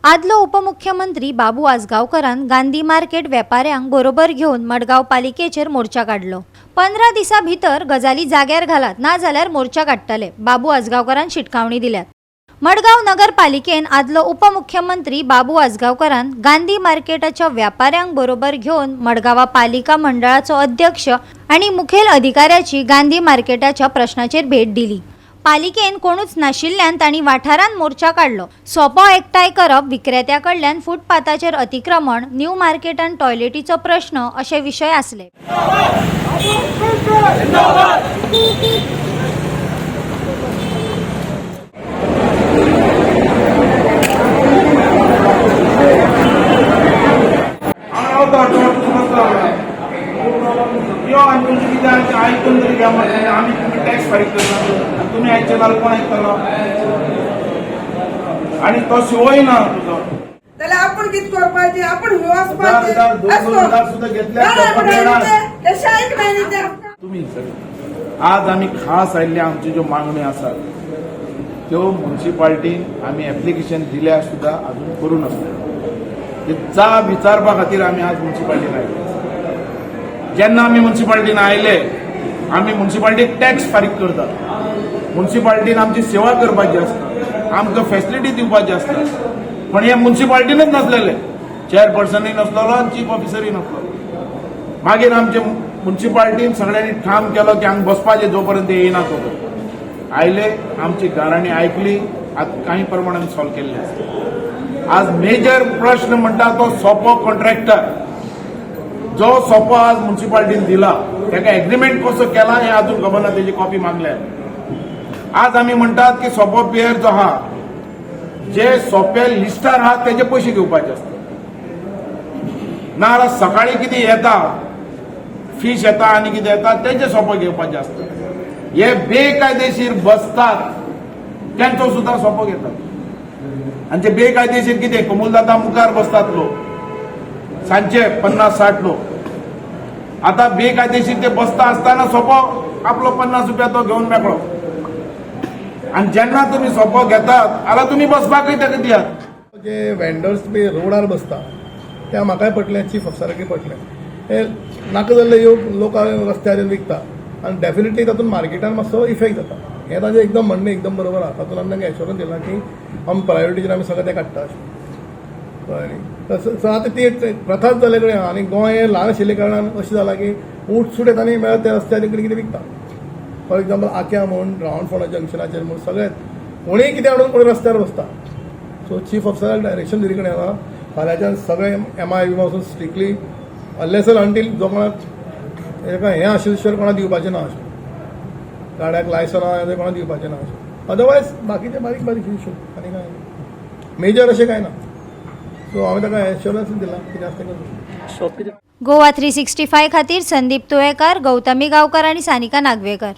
आदलो उपमुख्यमंत्री बाबू आजगावकरान गांधी मार्केट वेपाऱ्यांक बरोबर घेवन मडगांव पालिकेचेर मोर्चा काढलो। 15 दिसां भितर गजाली जाग्यार घालात ना जाल्यार मोर्चा काडटले, बाबू आजगावकरान शिटकावणी दिल्यात। मडगांव नगरपालिकेन आदलो उपमुख्यमंत्री बाबू आजगावकरान गांधी मार्केटाच्या व्यापाऱ्यांक बरोबर घेवन मडगांव पालिका मंडळाचो अध्यक्ष आणि मुखेल अधिकाऱ्याची गांधी मार्केटाच्या प्रश्नाचेर भेट दिली। पालिकेन कोणूच नाशिल्ल्यान तांणी वाठारांत मोर्चा काढलो। सोपो एकठांय करप, विक्रेत्या कडल्यान फुटपाथाचेर अतिक्रमण, न्यू मार्केटान टॉयलेटीचो प्रश्न असे विशय आसले। टॅक्स फारीक करता तुम्ही आयचे जाल्यार कोण आयकतलो आनी तो शिवोय ना तुजो जाल्यार आपण कितें करपाचें, आपण वचपाचें तुम्ही आज आमी खास आयिल्ले आमच्यो ज्यो मागण्यो आसात त्यो म्युनिसिपालिटीन आमी एप्लिकेशन दिल्या सुद्दां अजून करून आसले। ते जाब विचारपा खातीर आमी आज म्युनिसिपालिटीन आयले। जेन्ना आमी म्युनिसिपालिटीन आयले आमी म्युनिसिपालिटीक टॅक्स फारीक करतात। म्युनिसिपालिटीन आमची सेवा करपाची आसता, आमकां फॅसिलिटी दिवपाची आसता, पण हे म्युनिसिपालिटीनच नसलेले, चेअरपर्सनूय नसलेलो आनी चीफ ऑफिसरूय नसलो। मागीर आमचे म्युनिसिपालिटीन सगळ्यांनी ठाम केलो की हांगा बसपाचें जो पर्यंत येयना तो पर्यंत। आयले, आमची गाराणी आयकली, आतां काही प्रमाणात सॉल्व केल्ले आसा। आज मेजर प्रश्न म्हणटा तो सोपो कॉन्ट्रॅक्टर, जो सोपो आज म्युनिसिपालिटीन दिला ताका एग्रीमेंट कसो केला हे अजून खबर ना, त्याची कॉपी मागल्या। आज आम्ही म्हणतात की सोपो पेयर जो आहा, जे सोप्या लिस्टार आहात त्याचे पैसे घेवपाचे असतात। ना सकाळी कितें येता, फिश येता आनी कितें येता तेचे सोपो घेवपाचे असतात। हे बेकायदेशीर बसतात त्यांचो सुद्धा सोपो घेतात। आणि ते बेकायदेशीर कितें कमूलदाता मुखार बसतात लोक, सांचे 50-60 लोक। आता बेकायदेशीर ते बसता असताना सोपो आपलो 50 रुपया तो घेऊन मेकळो, आणि जेन्ना तुम्ही सोपो घेतात जाल्यार तुम्ही बसपाकय ताका दियात। जे वेंडर्स बी रोडार बसता त्या म्हाकाय पटलें, चीफ ऑफिसराकय पटलें। हे नाका जाल्ले लोक रस्त्यार विकता आणि डेफिनेटली तातूंत मार्केटान मातसो इफेक्ट जाता। हें ताजें एकदम म्हणणें एकदम बरोबर आहा। तातूंत आमी तांकां एश्योरन्स दिला की आमी प्रायोरिटीचेर आमी सगळें तें काडटा अशें। सो आतां ती प्रथाच जाले कडेन आनी गोंय हें ल्हान आशिल्ले कारणान अशें जाला की उठ सुट येता आनी मेळत त्या रस्त्यार कितें कितें विकता। फॉर एग्जाम्पल आक्या म्हूण, रावंड फोंडा जंक्शनाचेर म्हूण सगळें कोणीय कितें हाडून कोणी रस्त्यार बसता। सो चीफ ऑफिसराक डायरेक्शन दिले कडेन आसा फाल्यांच्यान सगळे MI वचून स्ट्रिक्टली अनलेस अंटील जो कोणाक हें आशिल्ले कोणाक दिवपाचें ना अशें, गाड्याक लायसना हें कोणाक दिवपाचें ना अशें। अदरवायज बाकीचे बारीक बारीक इश्यू आनी काय मेजर अशें कांय ना। सो हांवें ताका एश्योरन्स दिला कितें आसता। गोवा 365 खातीर संदीप तुळेकार, गौतमी गांवकर आणि सानिका नागवेकर।